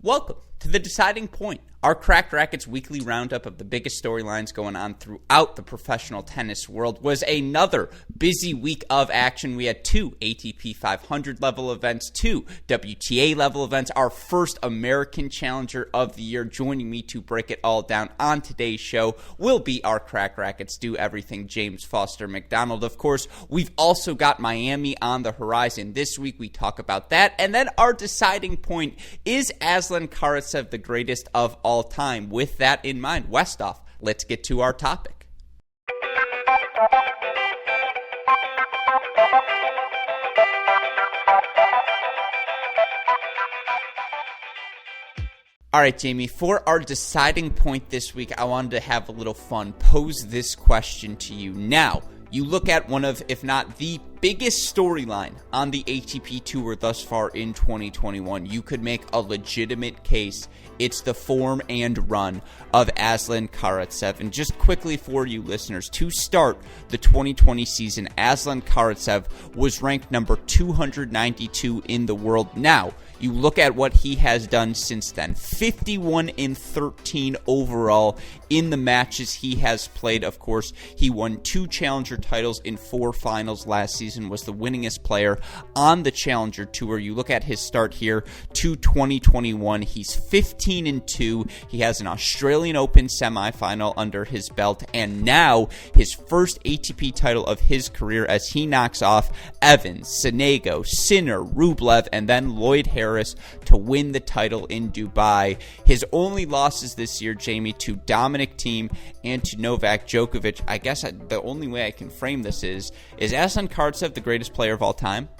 Welcome to The Deciding Point, our Cracked Racquets weekly roundup of the biggest storylines going on throughout the professional tennis world. Was another busy week of action. We had 2 ATP 500 level events, 2 WTA level events, our first American Challenger of the year. Joining me to break it all down on today's show will be our Cracked Racquets Do Everything James Foster McDonald. Of course, we've also got Miami on the horizon this week. We talk about that. And then our deciding point is Aslan Karatsev the greatest of all time. With that in mind, Westoff, let's get to our topic. All right, Jamie, for our deciding point this week, I wanted to have a little fun, pose this question to you. Now, you look at one of, if not the biggest storyline on the ATP Tour thus far in 2021. You could make a legitimate case. It's the form and run of Aslan Karatsev. And just quickly for you listeners, to start the 2020 season, Aslan Karatsev was ranked number 292 in the world. Now, you look at what he has done since then. 51-13 overall in the matches he has played. Of course, he won 2 Challenger titles in 4 finals last season, was the winningest player on the Challenger Tour. You look at his start here to 2021. He's 15-2. He has an Australian Open semifinal under his belt, and now his first ATP title of his career as he knocks off Evans, Sonego, Sinner, Rublev, and then Lloyd Harris to win the title in Dubai. His only losses this year, Jamie, to Dominic Thiem and to Novak Djokovic. I guess the only way I can frame this is Aslan Karatsev the greatest player of all time?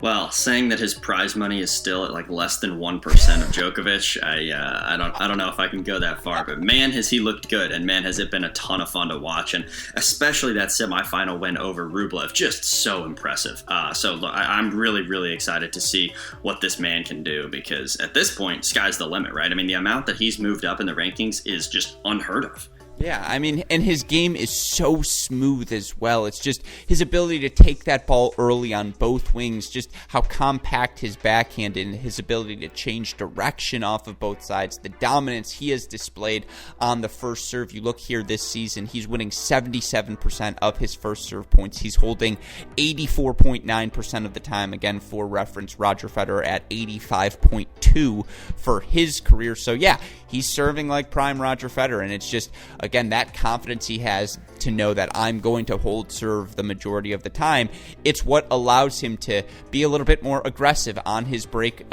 Well, saying that his prize money is still at like less than 1% of Djokovic, I don't know if I can go that far. But man, has he looked good, and man, has it been a ton of fun to watch, and especially that semifinal win over Rublev, just so impressive. So look, I'm really, really excited to see what this man can do, because at this point, sky's the limit, right? I mean, the amount that he's moved up in the rankings is just unheard of. Yeah, I mean, and his game is so smooth as well. It's just his ability to take that ball early on both wings, just how compact his backhand and his ability to change direction off of both sides, the dominance he has displayed on the first serve. You look here this season, he's winning 77% of his first serve points. He's holding 84.9% of the time. Again, for reference, Roger Federer at 85.2 for his career. So yeah, he's serving like prime Roger Federer, and it's just, again, that confidence he has to know that I'm going to hold serve the majority of the time. It's what allows him to be a little bit more aggressive on his break,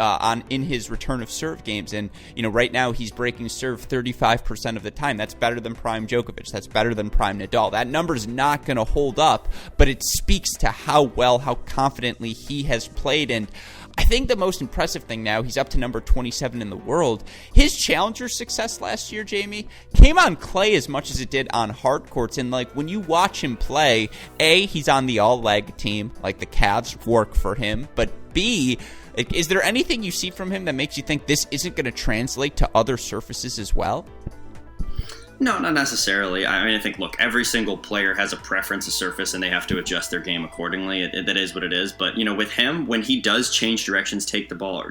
in his return of serve games. And right now he's breaking serve 35% of the time. That's better than prime Djokovic. That's better than prime Nadal. That number's not going to hold up, but it speaks to how confidently he has played. And I think the most impressive thing now, he's up to number 27 in the world. His Challenger success last year, Jamie, came on clay as much as it did on hard courts. And when you watch him play, A, he's on the all-leg team, like the calves work for him. But B, is there anything you see from him that makes you think this isn't going to translate to other surfaces as well? No, not necessarily. I mean, I think, look, every single player has a preference of surface, and they have to adjust their game accordingly. That is what it is. But, with him, when he does change directions, takes the ball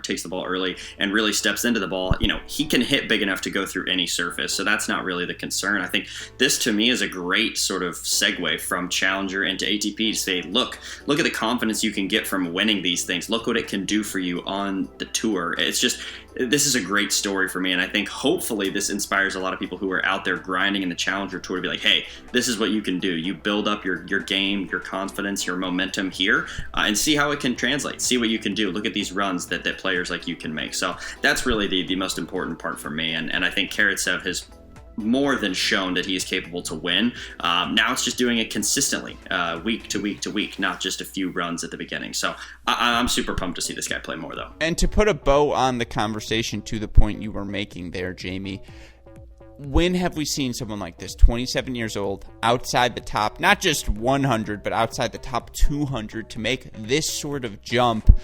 early, and really steps into the ball, he can hit big enough to go through any surface. So that's not really the concern. I think this, to me, is a great sort of segue from Challenger into ATP to say, look at the confidence you can get from winning these things. Look what it can do for you on the tour. It's just, this is a great story for me, and I think hopefully this inspires a lot of people who are out there grinding in the Challenger Tour to be like, hey, this is what you can do. You build up your game, your confidence, your momentum here, and see how it can translate. See what you can do. Look at these runs that players like you can make. So that's really the most important part for me, and I think Karatsev has more than shown that he is capable to win. Now it's just doing it consistently, week to week to week, not just a few runs at the beginning. So I'm super pumped to see this guy play more, though. And to put a bow on the conversation to the point you were making there, Jamie, when have we seen someone like this, 27 years old, outside the top, not just 100, but outside the top 200, to make this sort of jump?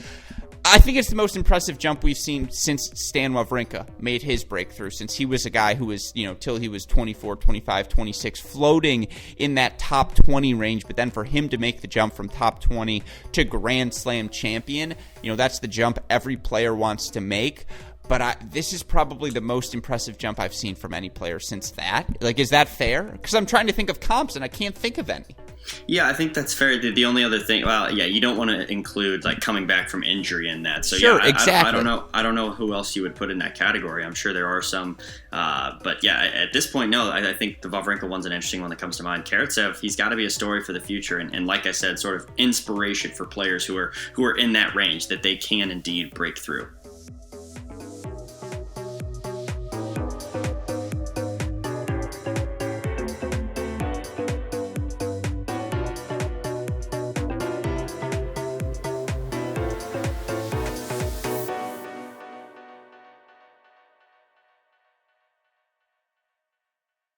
I think it's the most impressive jump we've seen since Stan Wawrinka made his breakthrough, since he was a guy who was, till he was 24, 25, 26, floating in that top 20 range. But then for him to make the jump from top 20 to Grand Slam champion, that's the jump every player wants to make. But this is probably the most impressive jump I've seen from any player since that. Like, is that fair? Because I'm trying to think of comps and I can't think of any. Yeah, I think that's fair. The only other thing, well, yeah, you don't want to include like coming back from injury in that. So sure, yeah, exactly. I don't know who else you would put in that category. I'm sure there are some, but yeah, at this point, no. I think the Wawrinka one's an interesting one that comes to mind. Karatsev, he's got to be a story for the future, and like I said, sort of inspiration for players who are in that range that they can indeed break through.